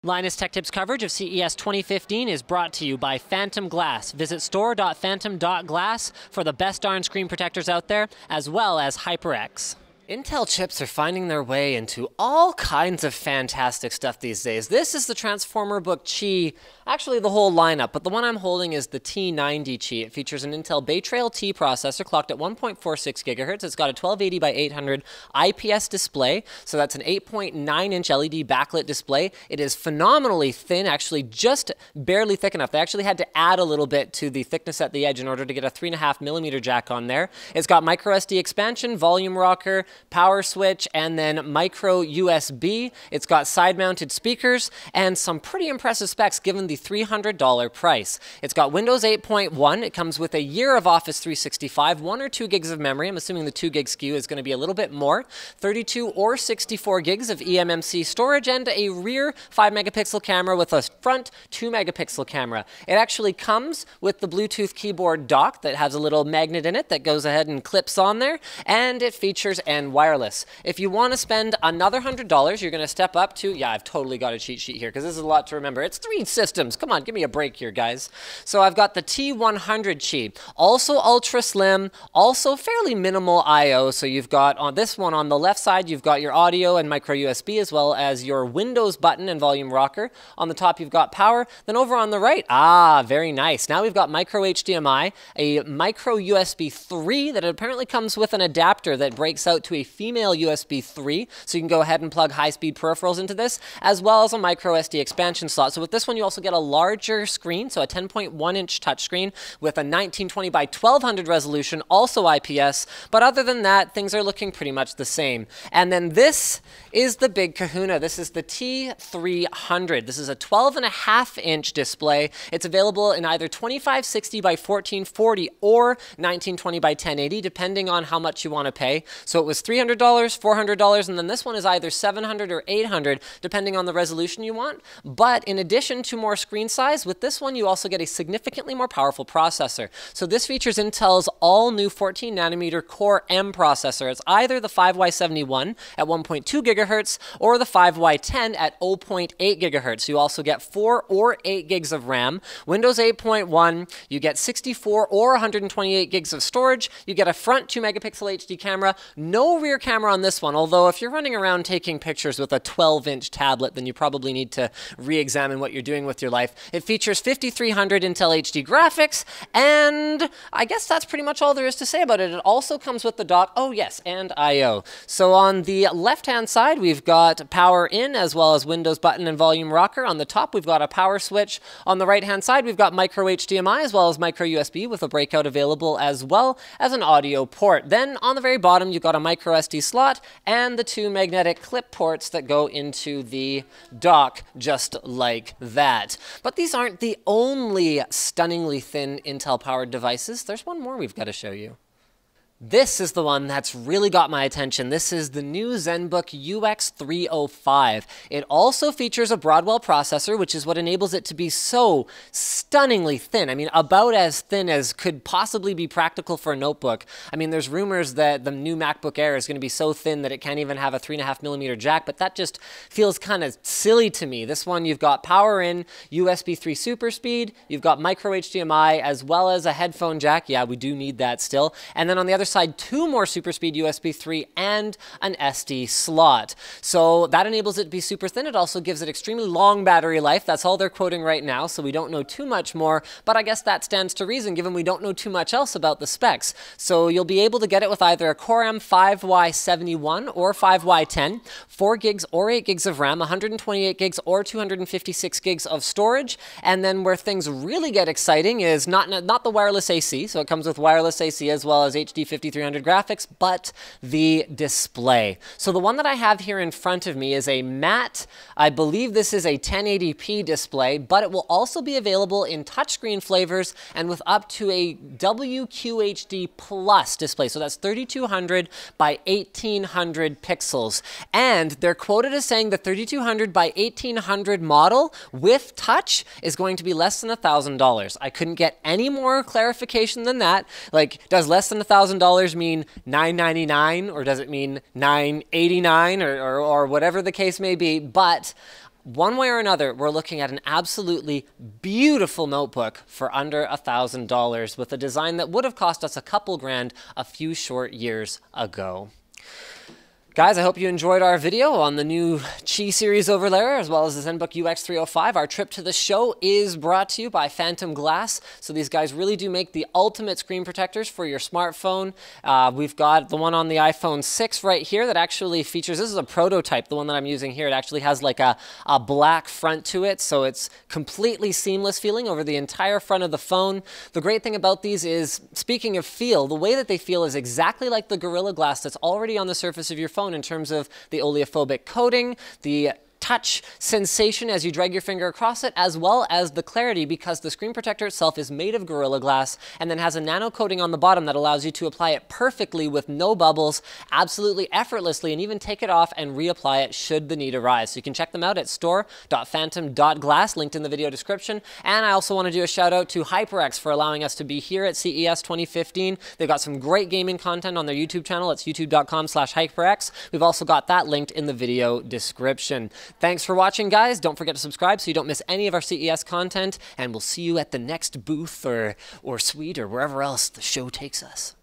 Linus Tech Tips coverage of CES 2015 is brought to you by Phantom Glass. Visit store.phantom.glass for the best darn screen protectors out there, as well as HyperX. Intel chips are finding their way into all kinds of fantastic stuff these days. This is the Transformer Book Chi, actually the whole lineup, but the one I'm holding is the T90 Chi. It features an Intel Bay Trail T processor clocked at 1.46 gigahertz. It's got a 1280 by 800 IPS display, so that's an 8.9-inch LED backlit display. It is phenomenally thin, actually just barely thick enough. They actually had to add a little bit to the thickness at the edge in order to get a 3.5mm jack on there. It's got micro SD expansion, volume rocker, power switch, and then micro USB. It's got side-mounted speakers and some pretty impressive specs given the $300 price. It's got Windows 8.1. It comes with a year of Office 365, 1 or 2 gigs of memory. I'm assuming the 2 gig SKU is going to be a little bit more. 32 or 64 gigs of eMMC storage and a rear 5 megapixel camera with a front 2 megapixel camera. It actually comes with the Bluetooth keyboard dock that has a little magnet in it that goes ahead and clips on there, and it features an wireless. If you want to spend another $100, you're going to step up to, yeah, I've totally got a cheat sheet here because this is a lot to remember. It's 3 systems. Come on, give me a break here, guys. So I've got the T100 Chi, also ultra slim, also fairly minimal I/O. So you've got on this one on the left side, you've got your audio and micro USB as well as your Windows button and volume rocker. On the top, you've got power. Then over on the right, very nice. Now we've got micro HDMI, a micro USB 3 that apparently comes with an adapter that breaks out to a female USB 3, so you can go ahead and plug high-speed peripherals into this, as well as a micro SD expansion slot. So with this one, you also get a larger screen, so a 10.1-inch touchscreen with a 1920 by 1200 resolution, also IPS, but other than that, things are looking pretty much the same. And then this is the big kahuna. This is the T300. This is a 12.5-inch display. It's available in either 2560 by 1440 or 1920 by 1080, depending on how much you want to pay. So it was $300, $400, and then this one is either $700 or $800, depending on the resolution you want. But in addition to more screen size, with this one you also get a significantly more powerful processor. So this features Intel's all-new 14nm Core M processor. It's either the 5Y71 at 1.2 gigahertz or the 5Y10 at 0.8 gigahertz. You also get 4 or 8 gigs of RAM, Windows 8.1, you get 64 or 128 gigs of storage, you get a front 2 megapixel HD camera, no rear camera on this one, although if you're running around taking pictures with a 12-inch tablet, then you probably need to re-examine what you're doing with your life. It features 5300 Intel HD graphics, and I guess that's pretty much all there is to say about it. It also comes with the dock, oh yes, and I/O. So on the left-hand side, we've got power in, as well as Windows button and volume rocker. On the top, we've got a power switch. On the right-hand side, we've got micro HDMI, as well as micro USB with a breakout available, as well as an audio port. Then on the very bottom, you've got a micro SD slot and the 2 magnetic clip ports that go into the dock just like that. But these aren't the only stunningly thin Intel-powered devices. There's one more we've got to show you. This is the one that's really got my attention. This is the new Zenbook UX305. It also features a Broadwell processor, which is what enables it to be so stunningly thin. I mean, about as thin as could possibly be practical for a notebook. I mean, there's rumors that the new MacBook Air is going to be so thin that it can't even have a 3.5mm jack, but that just feels kind of silly to me. This one, you've got power in, USB 3 super speed, you've got micro HDMI, as well as a headphone jack. Yeah, we do need that still. And then on the other side, 2 more super speed USB 3 and an SD slot. So that enables it to be super thin. It also gives it extremely long battery life. That's all they're quoting right now, so we don't know too much more, but I guess that stands to reason given we don't know too much else about the specs. So you'll be able to get it with either a Core M 5Y71 or 5Y10, 4 gigs or 8 gigs of RAM, 128 gigs or 256 gigs of storage, and then where things really get exciting is not the wireless AC, so it comes with wireless AC as well as HD 5300 graphics, but the display. So the one that I have here in front of me is a matte, I believe this is a 1080p display, but it will also be available in touchscreen flavors and with up to a WQHD Plus display. So that's 3200 by 1800 pixels. And they're quoted as saying the 3200 by 1800 model with touch is going to be less than $1,000. I couldn't get any more clarification than that. Like, does less than $1,000 mean $999 or does it mean $989 or whatever the case may be? But one way or another, we're looking at an absolutely beautiful notebook for under $1,000 with a design that would have cost us a couple grand a few short years ago. Guys, I hope you enjoyed our video on the new Qi series overlayer as well as the Zenbook UX305. Our trip to the show is brought to you by Phantom Glass. So these guys really do make the ultimate screen protectors for your smartphone. We've got the one on the iPhone 6 right here that actually features, this is a prototype, the one that I'm using here. It actually has like a black front to it, so it's completely seamless feeling over the entire front of the phone. The great thing about these is, speaking of feel, the way that they feel is exactly like the Gorilla Glass that's already on the surface of your phone in terms of the oleophobic coating, the touch sensation as you drag your finger across it, as well as the clarity, because the screen protector itself is made of Gorilla Glass and then has a nano coating on the bottom that allows you to apply it perfectly with no bubbles, absolutely effortlessly, and even take it off and reapply it should the need arise. So you can check them out at store.phantom.glass, linked in the video description. And I also want to do a shout out to HyperX for allowing us to be here at CES 2015. They've got some great gaming content on their YouTube channel. It's youtube.com/HyperX. We've also got that linked in the video description. Thanks for watching, guys. Don't forget to subscribe so you don't miss any of our CES content, and we'll see you at the next booth or suite or wherever else the show takes us.